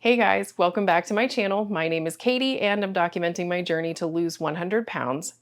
Hey guys, welcome back to my channel. My name is Katie and I'm documenting my journey to lose 100 pounds.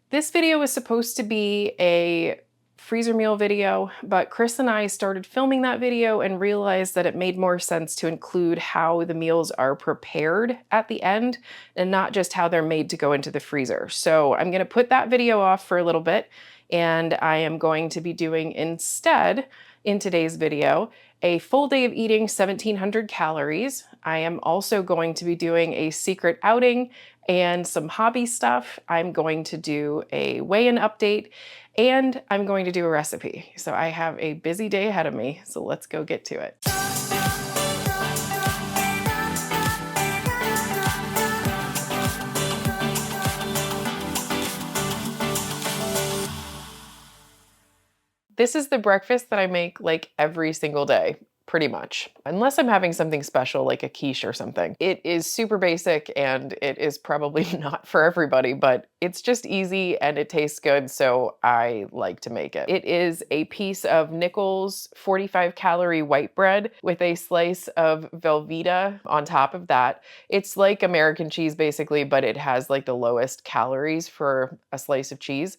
This video was supposed to be a freezer meal video, but Chris and I started filming that video and realized that it made more sense to include how the meals are prepared at the end and not just how they're made to go into the freezer. So I'm gonna put that video off for a little bit and I am going to be doing instead in today's video a full day of eating 1,700 calories. I am also going to be doing a secret outing and some hobby stuff. I'm going to do a weigh-in update and I'm going to do a recipe. So I have a busy day ahead of me, so let's go get to it. This is the breakfast that I make like every single day, pretty much, unless I'm having something special like a quiche or something. It is super basic and it is probably not for everybody, but it's just easy and it tastes good, so I like to make it. It is a piece of Nichols 45-calorie white bread with a slice of Velveeta on top of that. It's like American cheese basically, but it has like the lowest calories for a slice of cheese.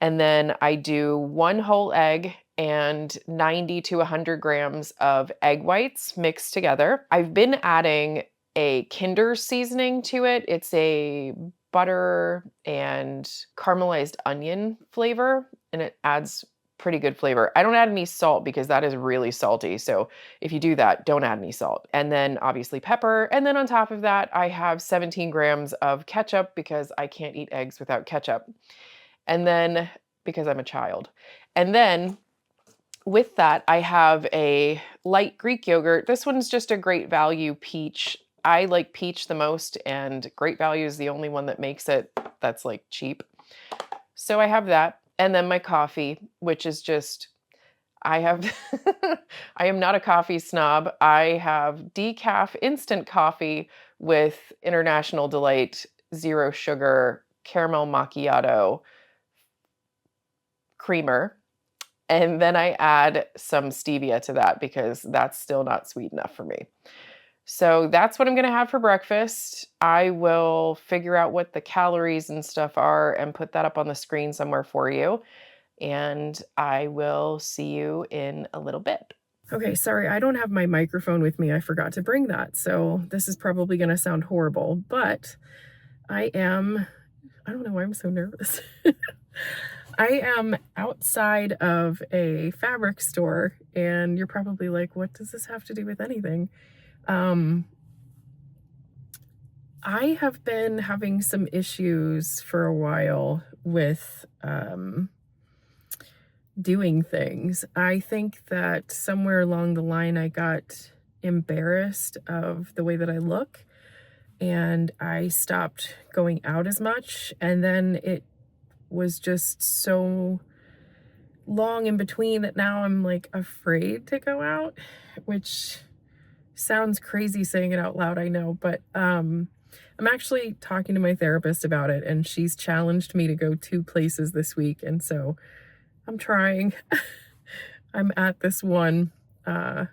And then I do 1 whole egg and 90 to 100 grams of egg whites mixed together. I've been adding a Kinder seasoning to it. It's a butter and caramelized onion flavor, and it adds pretty good flavor. I don't add any salt because that is really salty. So if you do that, don't add any salt. And then obviously pepper. And then on top of that, I have 17 grams of ketchup because I can't eat eggs without ketchup. And then, because I'm a child. And then with that, I have a light Greek yogurt. This one's just a Great Value peach. I like peach the most, and Great Value is the only one that makes it that's like cheap. So I have that. And then my coffee, which is just, I am not a coffee snob. I have decaf instant coffee with International Delight, zero sugar, caramel macchiato, creamer, and then I add some stevia to that because that's still not sweet enough for me. So that's what I'm gonna have for breakfast. I will figure out what the calories and stuff are and put that up on the screen somewhere for you. And I will see you in a little bit. Okay, sorry, I don't have my microphone with me. I forgot to bring that. So this is probably gonna sound horrible, but I don't know why I'm so nervous. I am outside of a fabric store, and you're probably like, what does this have to do with anything? I have been having some issues for a while with doing things. I think that somewhere along the line I got embarrassed of the way that I look, and I stopped going out as much, and then it was just so long in between that now I'm like afraid to go out, which sounds crazy saying it out loud, I know, but I'm actually talking to my therapist about it, and she's challenged me to go 2 places this week, and so I'm trying. I'm at this one and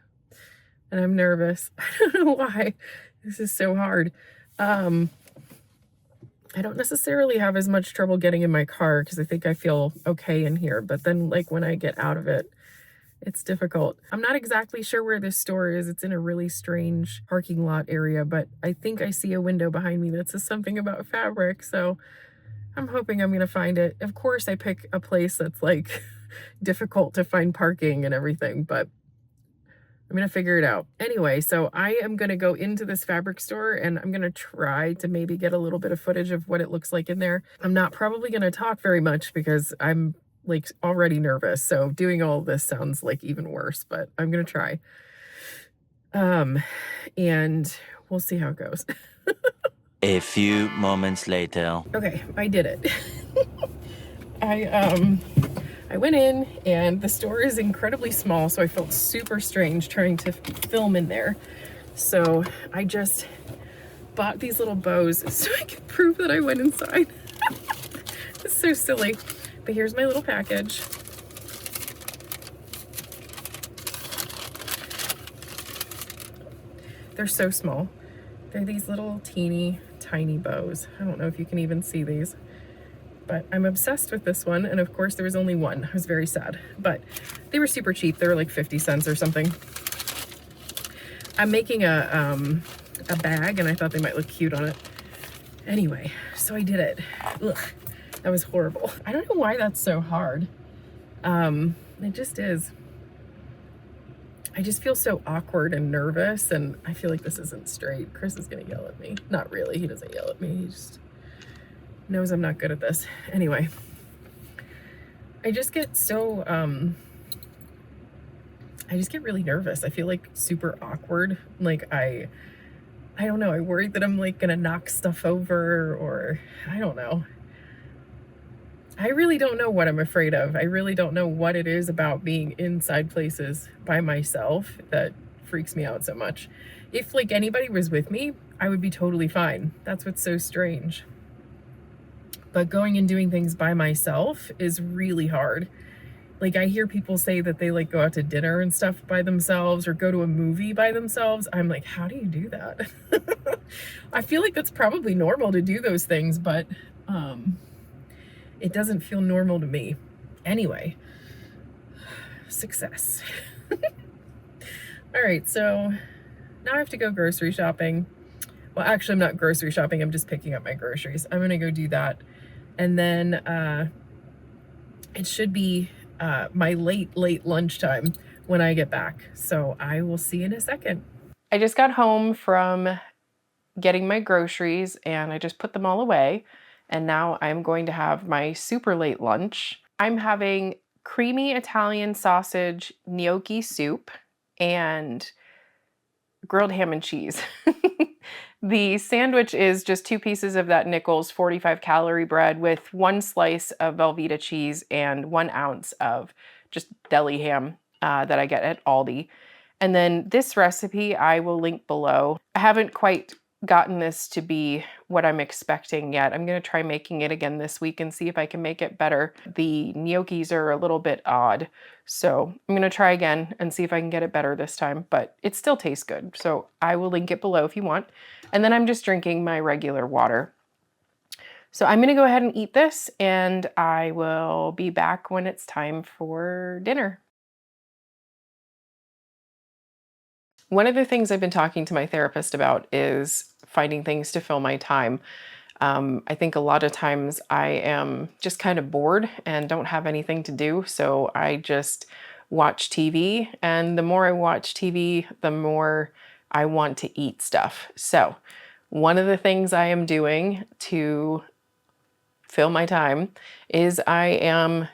I'm nervous. I don't know why this is so hard. I don't necessarily have as much trouble getting in my car because I think I feel okay in here. But then like when I get out of it, it's difficult. I'm not exactly sure where this store is. It's in a really strange parking lot area, but I think I see a window behind me that says something about fabric. So I'm hoping I'm going to find it. Of course, I pick a place that's like difficult to find parking and everything, but I'm going to figure it out. Anyway, so I am going to go into this fabric store and I'm going to try to maybe get a little bit of footage of what it looks like in there. I'm not probably going to talk very much because I'm like already nervous. So doing all this sounds like even worse, but I'm going to try. And we'll see how it goes. A few moments later. Okay, I did it. I went in and the store is incredibly small, so I felt super strange trying to film in there. So I just bought these little bows so I could prove that I went inside. It's so silly. But here's my little package. They're so small. They're these little teeny tiny bows. I don't know if you can even see these, but I'm obsessed with this one. And of course there was only one. I was very sad, but they were super cheap. They were like 50 cents or something. I'm making a bag and I thought they might look cute on it. Anyway, so I did it. Ugh, that was horrible. I don't know why that's so hard. It just is. I just feel so awkward and nervous, and I feel like this isn't straight. Chris is gonna yell at me. Not really, he doesn't yell at me. He just knows I'm not good at this. Anyway, I just get so, I just get really nervous. I feel like super awkward. Like I don't know, I worry that I'm like gonna knock stuff over, or I don't know. I really don't know what I'm afraid of. I really don't know what it is about being inside places by myself that freaks me out so much. If like anybody was with me, I would be totally fine. That's what's so strange. But going and doing things by myself is really hard. Like I hear people say that they like go out to dinner and stuff by themselves or go to a movie by themselves. I'm like, how do you do that? I feel like that's probably normal to do those things, but it doesn't feel normal to me. Anyway, success. All right, so now I have to go grocery shopping. Well, actually, I'm not grocery shopping. I'm just picking up my groceries. I'm gonna go do that. And then it should be my late lunchtime when I get back. So I will see you in a second. I just got home from getting my groceries and I just put them all away. And now I'm going to have my super late lunch. I'm having creamy Italian sausage gnocchi soup and grilled ham and cheese. The sandwich is just 2 pieces of that Nichols 45-calorie bread with 1 slice of Velveeta cheese and 1 ounce of just deli ham that I get at Aldi. And then this recipe I will link below. I haven't quite gotten this to be what I'm expecting yet. I'm gonna try making it again this week and see if I can make it better. The gnocchis are a little bit odd, so I'm gonna try again and see if I can get it better this time, but it still tastes good. So I will link it below if you want. And then I'm just drinking my regular water. So I'm gonna go ahead and eat this and I will be back when it's time for dinner. One of the things I've been talking to my therapist about is finding things to fill my time. I think a lot of times I am just kind of bored and don't have anything to do, so I just watch TV, and the more I watch TV, the more I want to eat stuff. So one of the things I am doing to fill my time is I am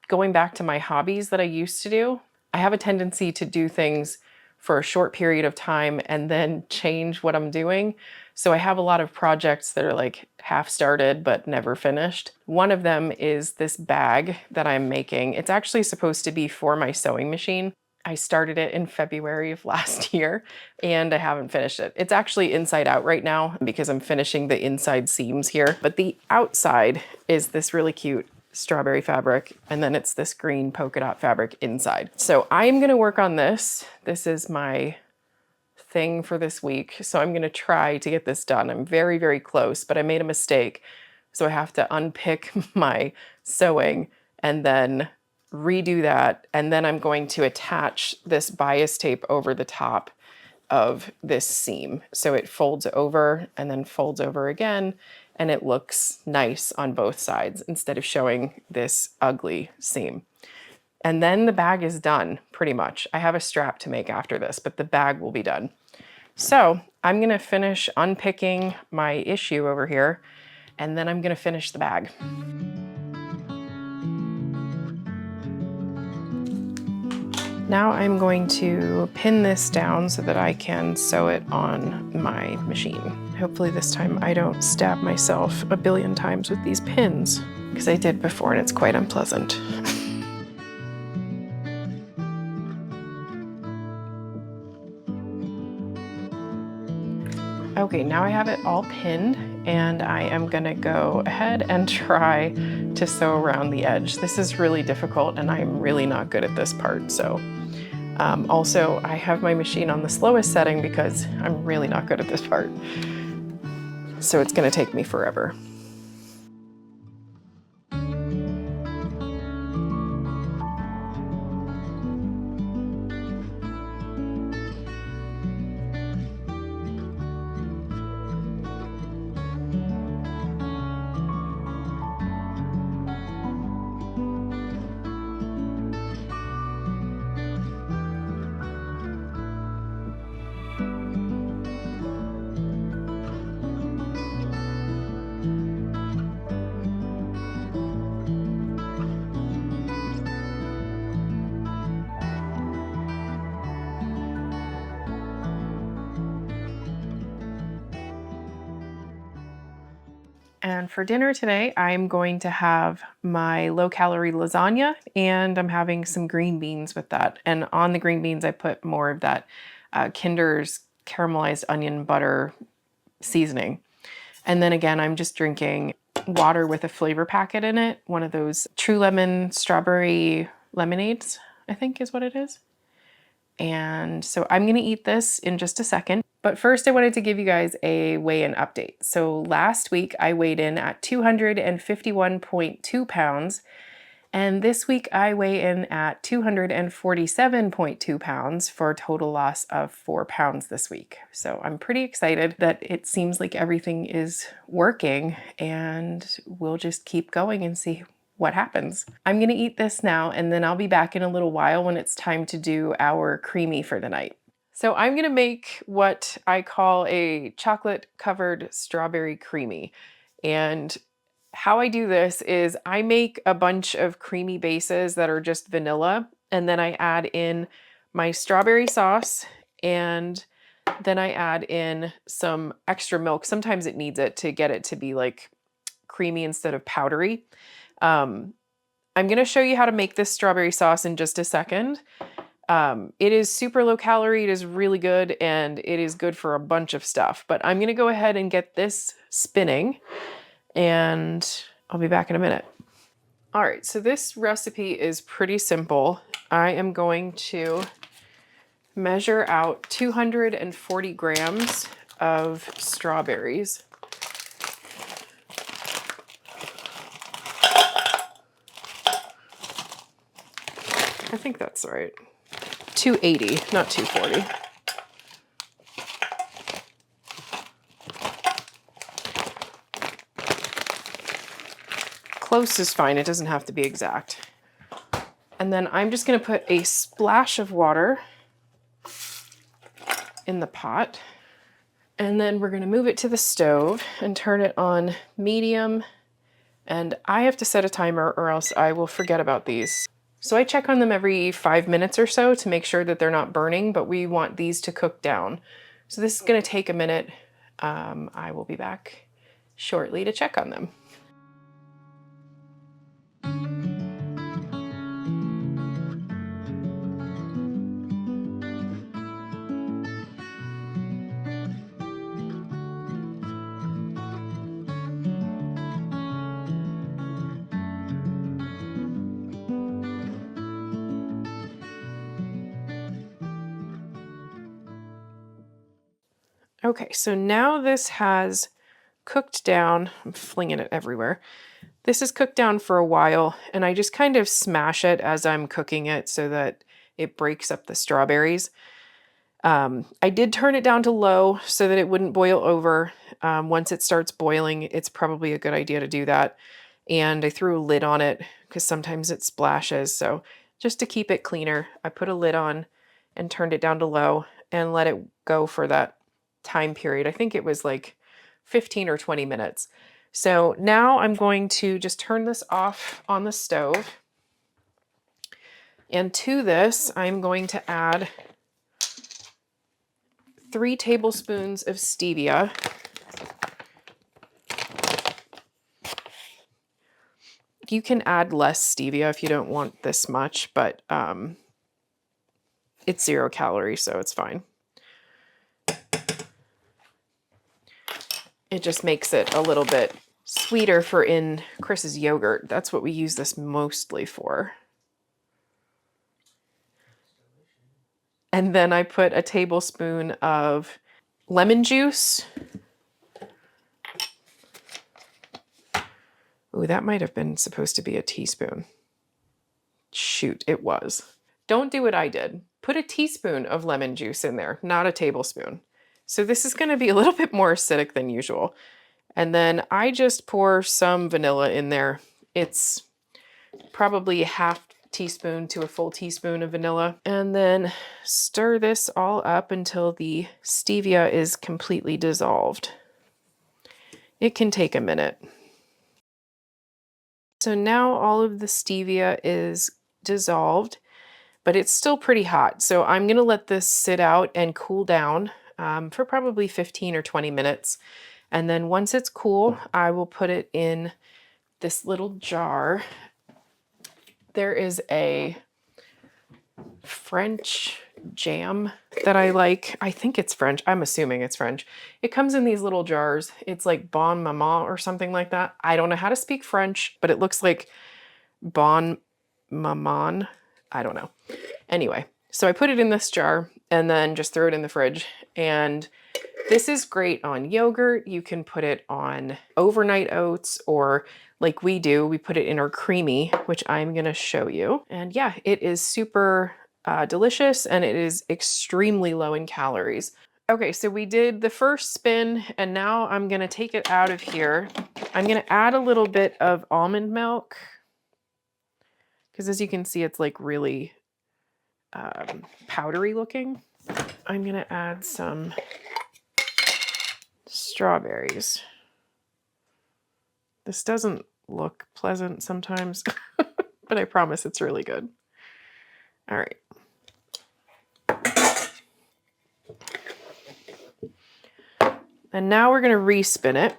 going back to my hobbies that I used to do. I have a tendency to do things for a short period of time and then change what I'm doing. So I have a lot of projects that are like half started but never finished. One of them is this bag that I'm making. It's actually supposed to be for my sewing machine. I started it in February of last year and I haven't finished it. It's actually inside out right now because I'm finishing the inside seams here, but the outside is this really cute strawberry fabric, and then it's this green polka dot fabric inside. So I'm gonna work on this. This is my thing for this week. So I'm gonna try to get this done. I'm very, very close, but I made a mistake. So I have to unpick my sewing and then redo that. And then I'm going to attach this bias tape over the top of this seam. So it folds over and then folds over again, and it looks nice on both sides instead of showing this ugly seam. And then the bag is done, pretty much. I have a strap to make after this, but the bag will be done. So I'm gonna finish unpicking my issue over here, and then I'm gonna finish the bag. Now I'm going to pin this down so that I can sew it on my machine. Hopefully this time I don't stab myself a billion times with these pins, because I did before and it's quite unpleasant. Okay, now I have it all pinned and I am gonna go ahead and try to sew around the edge. This is really difficult and I'm really not good at this part, so Also, I have my machine on the slowest setting because I'm really not good at this part. So it's gonna take me forever. And for dinner today, I'm going to have my low-calorie lasagna, and I'm having some green beans with that. And on the green beans, I put more of that Kinder's caramelized onion butter seasoning. And then again, I'm just drinking water with a flavor packet in it, one of those True Lemon strawberry lemonades, I think is what it is. And so I'm gonna eat this in just a second. But first I wanted to give you guys a weigh-in update. So last week I weighed in at 251.2 pounds. And this week I weigh in at 247.2 pounds for a total loss of 4 pounds this week. So I'm pretty excited that it seems like everything is working, and we'll just keep going and see what happens. I'm gonna eat this now, and then I'll be back in a little while when it's time to do our creamy for the night. So I'm gonna make what I call a chocolate covered strawberry creamy. And how I do this is I make a bunch of creamy bases that are just vanilla, and then I add in my strawberry sauce, and then I add in some extra milk. Sometimes it needs it to get it to be like creamy instead of powdery. I'm gonna show you how to make this strawberry sauce in just a second. It is super low calorie, it is really good, and it is good for a bunch of stuff. But I'm gonna go ahead and get this spinning, and I'll be back in a minute. All right, so this recipe is pretty simple. I am going to measure out 240 grams of strawberries. I think that's right. 280, not 240. Close is fine, it doesn't have to be exact. And then I'm just gonna put a splash of water in the pot. And then we're gonna move it to the stove and turn it on medium. And I have to set a timer or else I will forget about these. So I check on them every 5 minutes or so to make sure that they're not burning, but we want these to cook down. So this is gonna take a minute. I will be back shortly to check on them. Okay, so now this has cooked down. I'm flinging it everywhere. This is cooked down for a while, and I just kind of smash it as I'm cooking it so that it breaks up the strawberries. I did turn it down to low so that it wouldn't boil over. Once it starts boiling, it's probably a good idea to do that. And I threw a lid on it because sometimes it splashes. So just to keep it cleaner, I put a lid on and turned it down to low and let it go for that time period. I think it was like 15 or 20 minutes. So now I'm going to just turn this off on the stove. And to this, I'm going to add 3 tablespoons of stevia. You can add less stevia if you don't want this much, but it's 0 calories, so it's fine. It just makes it a little bit sweeter for in Chris's yogurt. That's what we use this mostly for. And then I put a tablespoon of lemon juice. Ooh, that might have been supposed to be a teaspoon. Shoot, it was. Don't do what I did. Put a teaspoon of lemon juice in there, not a tablespoon. So this is going to be a little bit more acidic than usual. And then I just pour some vanilla in there. It's probably a half teaspoon to a full teaspoon of vanilla. And then stir this all up until the stevia is completely dissolved. It can take a minute. So now all of the stevia is dissolved, but it's still pretty hot. So I'm gonna let this sit out and cool down for probably 15 or 20 minutes. And then once it's cool, I will put it in this little jar. There is a French jam that I like. I think it's French. I'm assuming it's French. It comes in these little jars. It's like Bon Maman or something like that. I don't know how to speak French, but it looks like Bon Maman. I don't know. Anyway, so I put it in this jar and then just throw it in the fridge. And this is great on yogurt. You can put it on overnight oats, or like we do, we put it in our creamy, which I'm gonna show you. And yeah, it is super delicious, and it is extremely low in calories. Okay, so we did the first spin, and now I'm gonna take it out of here. I'm gonna add a little bit of almond milk, because as you can see, it's like really powdery looking. I'm gonna add some strawberries. This doesn't look pleasant sometimes, but I promise it's really good. All right. And now we're going to respin it.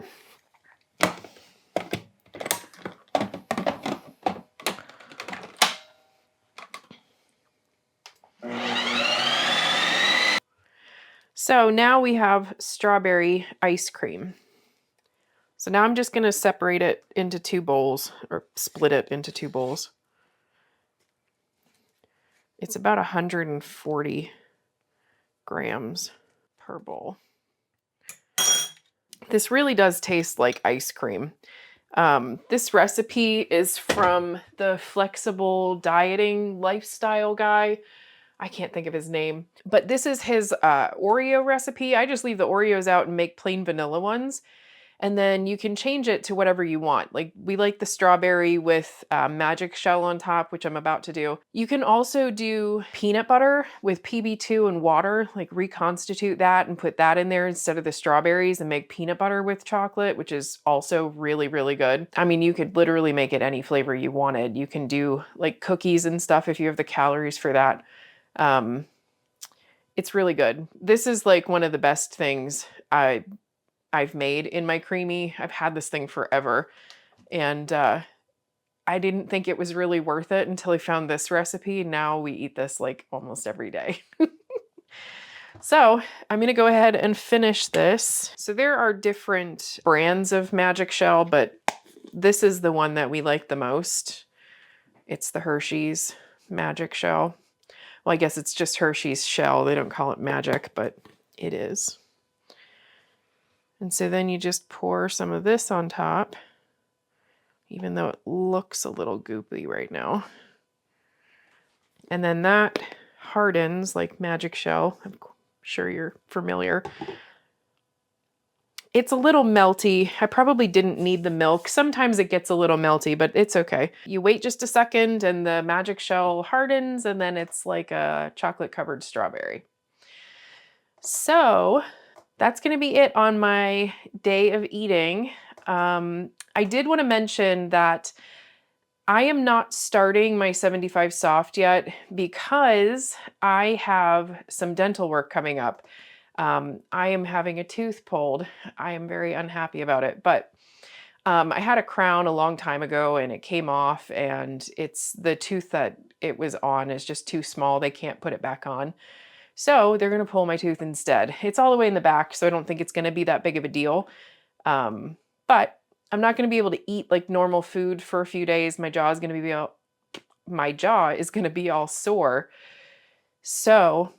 So now we have strawberry ice cream. So now I'm just going to separate it into 2 bowls, or split it into 2 bowls. It's about 140 grams per bowl. This really does taste like ice cream. This recipe is from the flexible dieting lifestyle guy. I can't think of his name, but this is his Oreo recipe. I just leave the Oreos out and make plain vanilla ones. And then you can change it to whatever you want. Like we like the strawberry with magic shell on top, which I'm about to do. You can also do peanut butter with PB2 and water, like reconstitute that and put that in there instead of the strawberries and make peanut butter with chocolate, which is also really, really good. I mean, you could literally make it any flavor you wanted. You can do like cookies and stuff if you have the calories for that. It's really good. This is like one of the best things I've made in my creamy. I've had this thing forever, and I didn't think it was really worth it until I found this recipe. Now we eat this like almost every day. So I'm gonna go ahead and finish this. So there are different brands of Magic Shell, but this is the one that we like the most. It's the Hershey's Magic Shell. Well, I guess it's just Hershey's Shell. They don't call it Magic, but it is. And so then you just pour some of this on top, even though it looks a little goopy right now. And then that hardens like Magic Shell. I'm sure you're familiar. It's a little melty. I probably didn't need the milk. Sometimes it gets a little melty, but it's okay. You wait just a second and the Magic Shell hardens, and then it's like a chocolate covered strawberry. So that's going to be it on my day of eating. I did want to mention that I am not starting my 75 soft yet because I have some dental work coming up. I am having a tooth pulled. I am very unhappy about it, but I had a crown a long time ago and it came off, and it's the tooth that it was on is just too small. They can't put it back on. So they're going to pull my tooth instead. It's all the way in the back, so I don't think it's going to be that big of a deal. But I'm not going to be able to eat like normal food for a few days. My jaw is going to be all sore. So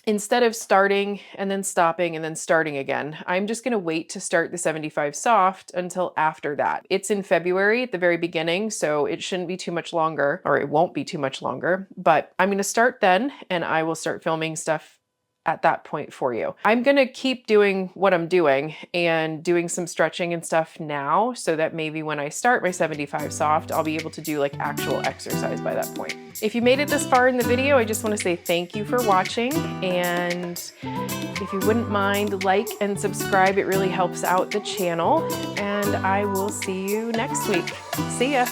instead of starting and then stopping and then starting again, I'm just gonna wait to start the 75 soft until after that. It's in February at the very beginning, so it shouldn't be too much longer, or it won't be too much longer, but I'm gonna start then and I will start filming stuff at that point for you. I'm gonna keep doing what I'm doing and doing some stretching and stuff now so that maybe when I start my 75 soft, I'll be able to do like actual exercise by that point. If you made it this far in the video, I just wanna say thank you for watching, and if you wouldn't mind, like and subscribe, it really helps out the channel, and I will see you next week. See ya.